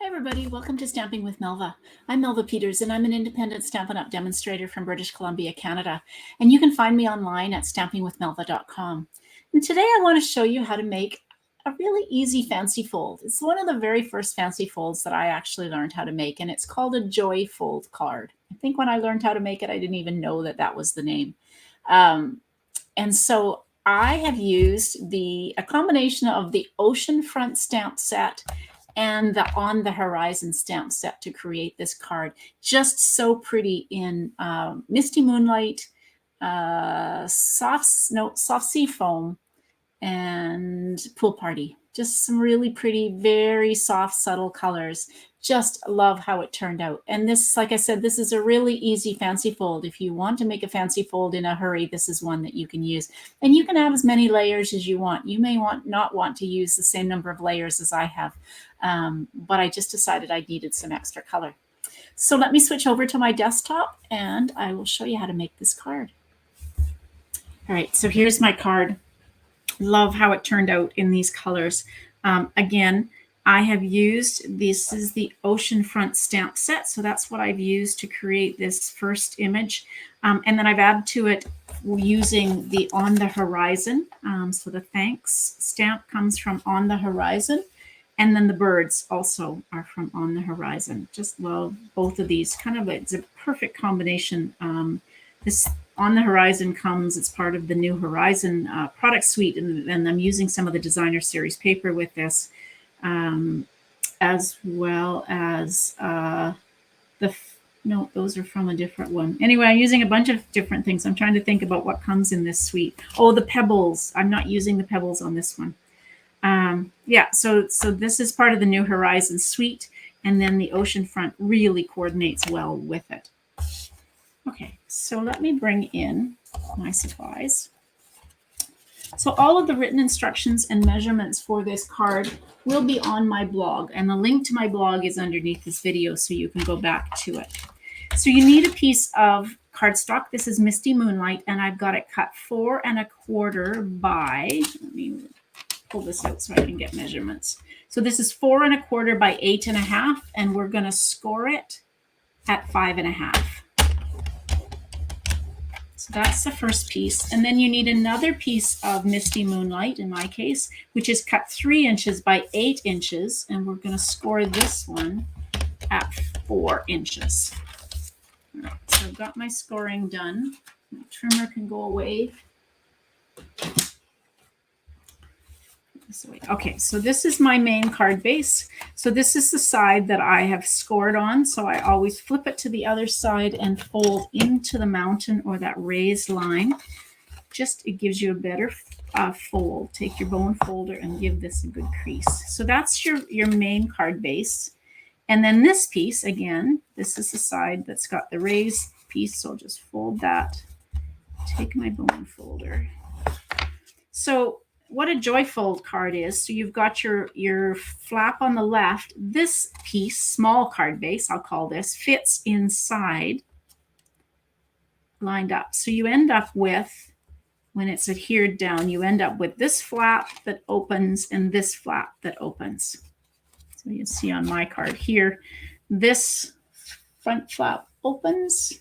Hi everybody, welcome to Stamping with Melva. I'm Melva Peters and I'm an independent Stampin' Up! Demonstrator from British Columbia, Canada. And you can find me online at stampingwithmelva.com. And today I want to show you how to make a really easy fancy fold. It's one of the very first fancy folds that I actually learned how to make, and it's called a Joy Fold card. I think when I learned how to make it, I didn't even know that that was the name. And so I have used a combination of the Oceanfront Stamp Set and the On the Horizon stamp set to create this card. Just so pretty in Misty Moonlight, soft sea foam, and Pool Party. Just some really pretty, very soft, subtle colors. Just love how it turned out. And this, like I said, this is a really easy fancy fold. If you want to make a fancy fold in a hurry, this is one that you can use. And you can have as many layers as you want. You may not want to use the same number of layers as I have, but I just decided I needed some extra color. So let me switch over to my desktop and I will show you how to make this card. All right, so here's my card. Love how it turned out in these colors. Again, I have used, this is the Oceanfront Stamp Set, so that's what I've used to create this first image. And then I've added to it using the On the Horizon. So the thanks stamp comes from On the Horizon. And then the birds also are from On the Horizon. Just love both of these. It's a perfect combination. This On the Horizon comes, it's part of the New Horizon product suite, and I'm using some of the designer series paper with this, as well as no, those are from a different one. Anyway, I'm using a bunch of different things. I'm trying to think about what comes in this suite. Oh, the pebbles. I'm not using the pebbles on this one. Yeah, so this is part of the New Horizon suite, and then the Oceanfront really coordinates well with it. Okay, so let me bring in my supplies. So all of the written instructions and measurements for this card will be on my blog, and the link to my blog is underneath this video, so you can go back to it. So you need a piece of cardstock. This is Misty Moonlight, and I've got it cut 4 1/4 by, let me pull this out so I can get measurements. So this is 4 1/4 by 8 1/2, and we're going to score it at 5 1/2. So that's the first piece. And then you need another piece of Misty Moonlight, in my case, which is cut 3 inches by 8 inches. And we're going to score this one at 4 inches. All right, so I've got my scoring done. My trimmer can go away. Okay, so this is my main card base. So this is the side that I have scored on. So I always flip it to the other side and fold into the mountain or that raised line. It gives you a better fold. Take your bone folder and give this a good crease. So that's your main card base. And then this piece, again, this is the side that's got the raised piece. So I'll just fold that. Take my bone folder. So what a Joy Fold card is, so you've got your flap on the left. This piece, small card base, I'll call this, fits inside, lined up. So you end up with, when it's adhered down, you end up with this flap that opens and this flap that opens. So you see on my card here, this front flap opens.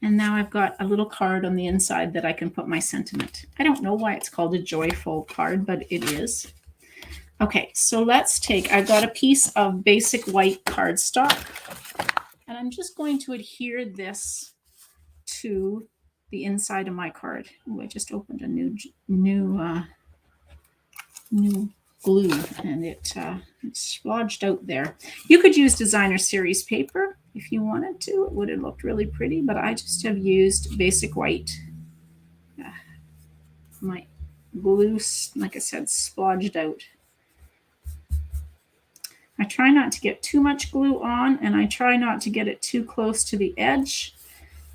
And now I've got a little card on the inside that I can put my sentiment. I don't know why it's called a Joy Fold card, but it is. Okay, so let's I've got a piece of basic white cardstock, and I'm just going to adhere this to the inside of my card. Oh, I just opened a new glue, and it's splodged out there. You could use designer series paper if you wanted to. It would have looked really pretty, but I just have used basic white. My glue, like I said, splodged out. I try not to get too much glue on, and I try not to get it too close to the edge,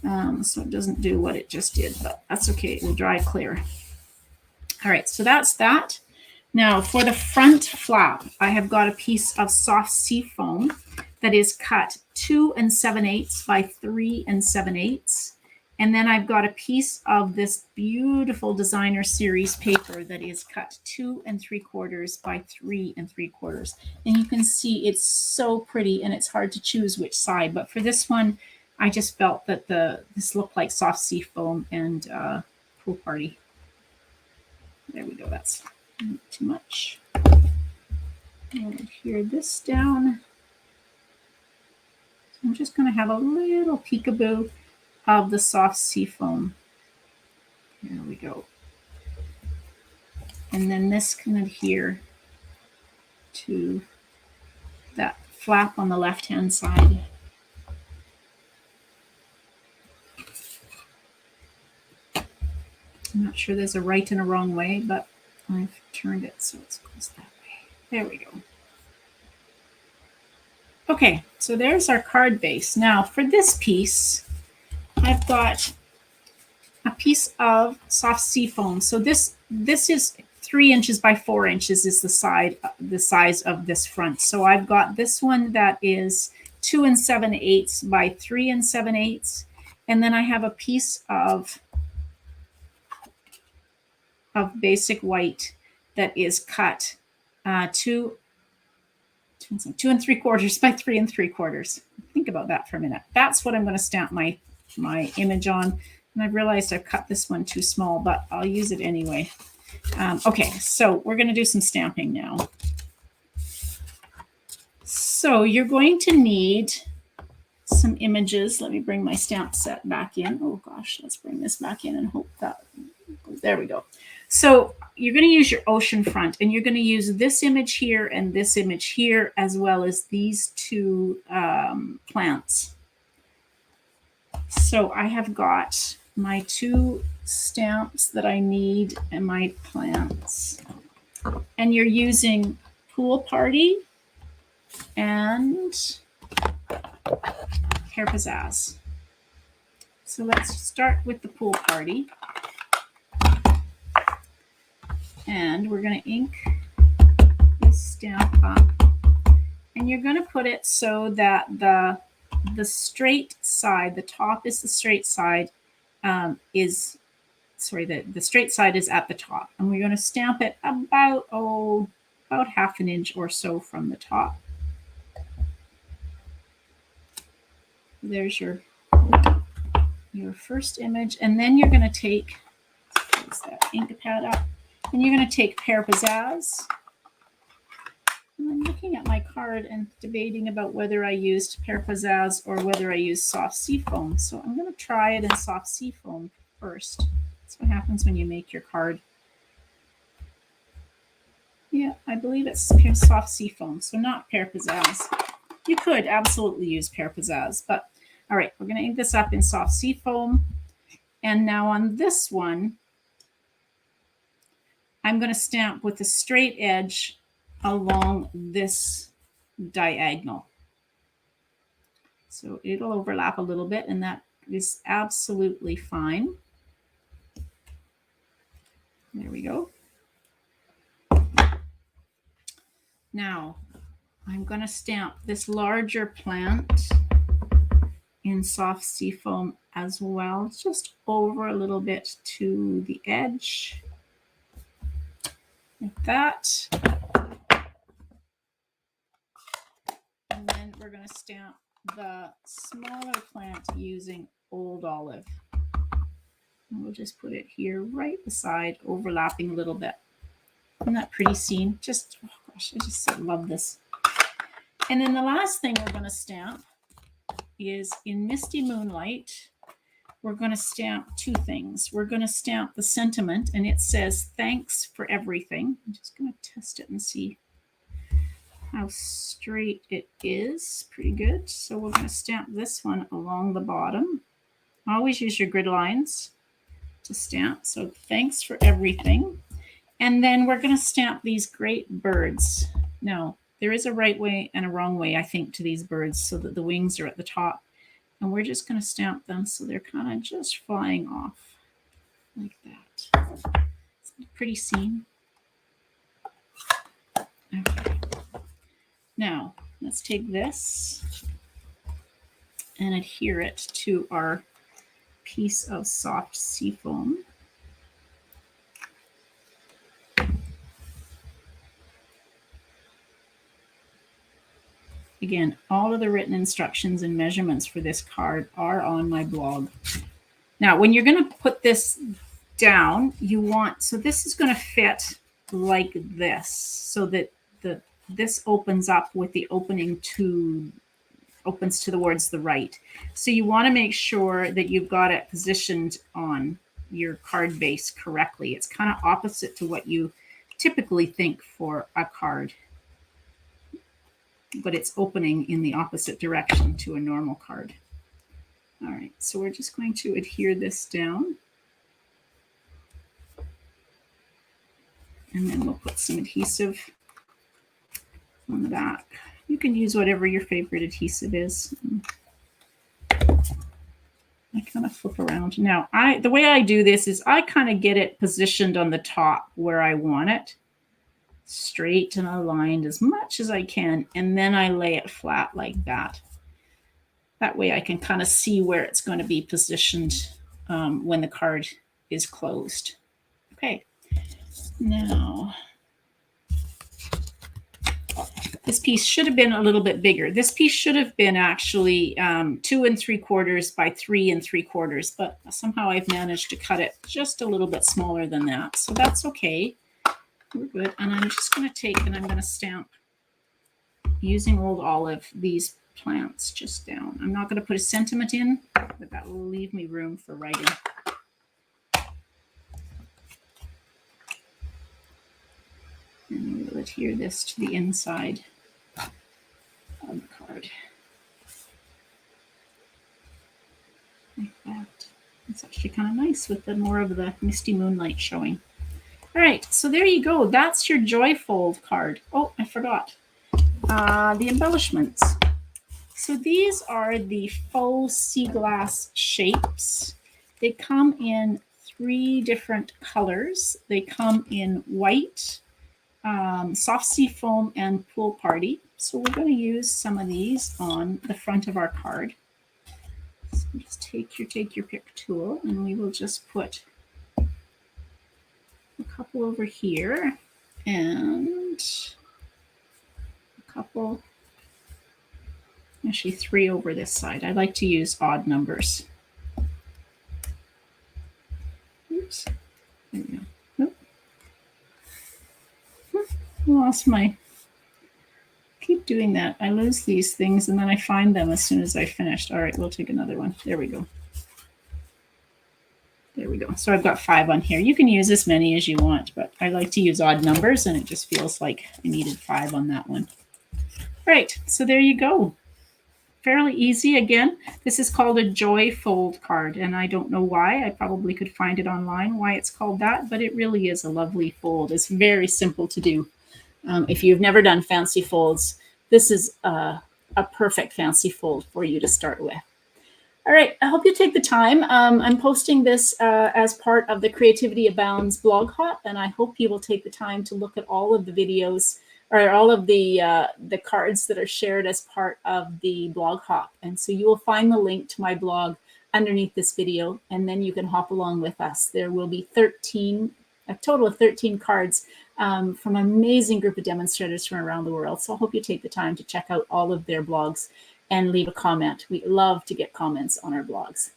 so it doesn't do what it just did, but that's okay. It will dry clear. All right, so that's that. Now for the front flap, I have got a piece of soft sea foam that is cut 2 7/8 by 3 7/8. And then I've got a piece of this beautiful designer series paper that is cut 2 3/4 by 3 3/4. And you can see it's so pretty, and it's hard to choose which side. But for this one, I just felt that this looked like soft sea foam and pool party. There we go. That's not too much. I'll adhere this down. So I'm just going to have a little peekaboo of the soft sea foam. There we go. And then this can adhere to that flap on the left-hand side. I'm not sure there's a right and a wrong way, but I've turned it so it goes that way. There we go. Okay, so there's our card base. Now for this piece, I've got a piece of soft sea foam. So this is 3 inches by 4 inches is the size of this front. So I've got this one that is 2 7/8 by 3 7/8, and then I have a piece of basic white that is cut 2 3/4 by 3 3/4. Think about that for a minute. That's what I'm going to stamp my image on. And I've realized I've cut this one too small, but I'll use it anyway. Okay, so we're going to do some stamping now. So you're going to need some images. Let me bring my stamp set back in. Oh gosh, let's bring this back in and hope that, there we go. So you're going to use your Oceanfront, and you're going to use this image here and this image here, as well as these 2 plants. So I have got my 2 stamps that I need and my plants. And you're using Pool Party and Pear Pizzazz. So let's start with the Pool Party. And we're going to ink this stamp up. And you're going to put it so that the straight side, the top is the straight side, the straight side is at the top. And we're going to stamp it about 1/2 inch or so from the top. There's your first image. And then you're going to take, close that ink pad up, and you're going to take Pear Pizzazz. And I'm looking at my card and debating about whether I used Pear Pizzazz or whether I used soft sea foam. So I'm going to try it in soft sea foam first. That's what happens when you make your card. Yeah, I believe it's soft sea foam, so not Pear Pizzazz. You could absolutely use Pear Pizzazz, but all right, we're going to ink this up in soft sea foam. And now on this one, I'm going to stamp with a straight edge along this diagonal. So it'll overlap a little bit, and that is absolutely fine. There we go. Now I'm going to stamp this larger plant in soft sea foam as well, just over a little bit to the edge, like that. And then we're going to stamp the smaller plant using Old Olive. And we'll just put it here right beside, overlapping a little bit. Isn't that pretty scene? Just, oh gosh, I just love this. And then the last thing we're going to stamp is in Misty Moonlight. We're going to stamp 2 things. We're going to stamp the sentiment, and it says, "Thanks for everything." I'm just going to test it and see how straight it is. Pretty good. So we're going to stamp this one along the bottom. Always use your grid lines to stamp. So thanks for everything. And then we're going to stamp these great birds. Now, there is a right way and a wrong way, I think, to these birds, so that the wings are at the top. And we're just going to stamp them so they're kind of just flying off like that. It's a pretty scene. Okay. Now, let's take this and adhere it to our piece of soft seafoam. Again, all of the written instructions and measurements for this card are on my blog. Now, when you're going to put this down, you want, so this is going to fit like this, so that this opens up with the opening opens towards the right. So you want to make sure that you've got it positioned on your card base correctly. It's kind of opposite to what you typically think for a card, but it's opening in the opposite direction to a normal card. All right, so we're just going to adhere this down. And then we'll put some adhesive on the back. You can use whatever your favorite adhesive is. I kind of flip around. Now, the way I do this is I kind of get it positioned on the top where I want it, straight and aligned as much as I can, and then I lay it flat like that. That way I can kind of see where it's going to be positioned when the card is closed. Okay, now this piece should have been a little bit bigger. This piece should have been actually 2 3/4 by 3 3/4, but somehow I've managed to cut it just a little bit smaller than that. So that's okay. We're good. And I'm just going to take and I'm going to stamp using Old Olive these plants just down. I'm not going to put a sentiment in, but that will leave me room for writing. And we'll adhere this to the inside of the card. Like that. It's actually kind of nice with the more of the misty moonlight showing. All right, so there you go. That's your Joy Fold card. Oh, I forgot. The embellishments. So these are the faux sea glass shapes. They come in 3 different colors. They come in white, soft sea foam, and pool party. So we're going to use some of these on the front of our card. So just take your pick tool, and we will just put a couple over here and a couple, actually 3 over this side. I like to use odd numbers. Oops, there we go. Nope. I lost my, keep doing that. I lose these things and then I find them as soon as I finished. All right, we'll take another one. There we go. There we go. So I've got 5 on here. You can use as many as you want, but I like to use odd numbers and it just feels like I needed 5 on that one. All right, so there you go. Fairly easy. Again, this is called a Joy Fold card, and I don't know why. I probably could find it online why it's called that, but it really is a lovely fold. It's very simple to do. If you've never done fancy folds, this is a perfect fancy fold for you to start with. All right, I hope you take the time. I'm posting this as part of the Creativity Abounds blog hop, and I hope you will take the time to look at all of the videos or all of the cards that are shared as part of the blog hop. And so you will find the link to my blog underneath this video, and then you can hop along with us. There will be a total of 13 cards from an amazing group of demonstrators from around the world. So I hope you take the time to check out all of their blogs and leave a comment. We love to get comments on our blogs.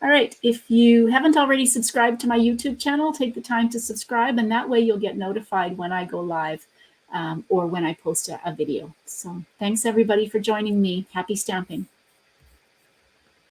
All right, if you haven't already subscribed to my YouTube channel, take the time to subscribe, and that way you'll get notified when I go live or when I post a video. So thanks everybody for joining me. Happy stamping.